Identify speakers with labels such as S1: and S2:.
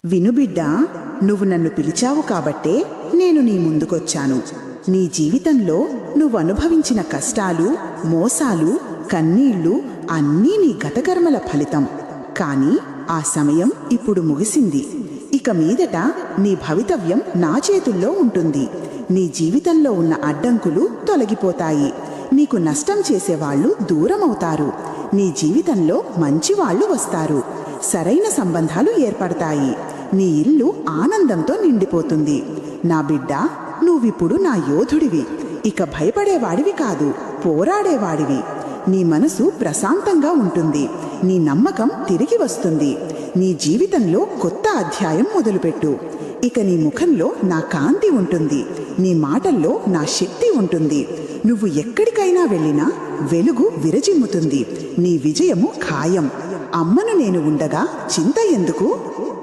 S1: విను బిడ్డా, నువ్వు నన్ను పిలిచావు కాబట్టే నేను నీ ముందుకొచ్చాను. నీ జీవితంలో నువ్వు అనుభవించిన కష్టాలు, మోసాలు, కన్నీళ్లు అన్నీ నీ గతకర్మల ఫలితం. కానీ ఆ సమయం ఇప్పుడు ముగిసింది. ఇక మీదట నీ భవితవ్యం నా చేతుల్లో ఉంటుంది. నీ జీవితంలో ఉన్న అడ్డంకులు తొలగిపోతాయి. నీకు నష్టం చేసేవాళ్లు దూరమవుతారు. నీ జీవితంలో మంచివాళ్లు వస్తారు. సరైన సంబంధాలు ఏర్పడతాయి. నీ ఇల్లు ఆనందంతో నిండిపోతుంది. నా బిడ్డ, నువ్విప్పుడు నా యోధుడివి. ఇక భయపడేవాడివి కాదు, పోరాడేవాడివి. నీ మనసు ప్రశాంతంగా ఉంటుంది. నీ నమ్మకం తిరిగి వస్తుంది. నీ జీవితంలో కొత్త అధ్యాయం మొదలుపెట్టు. ఇక నీ ముఖంలో నా కాంతి ఉంటుంది. నీ మాటల్లో నా శక్తి ఉంటుంది. నువ్వు ఎక్కడికైనా వెళ్ళినా వెలుగు విరజిమ్ముతుంది. నీ విజయము ఖాయం. అమ్మను నేను ఉండగా చింత ఎందుకు?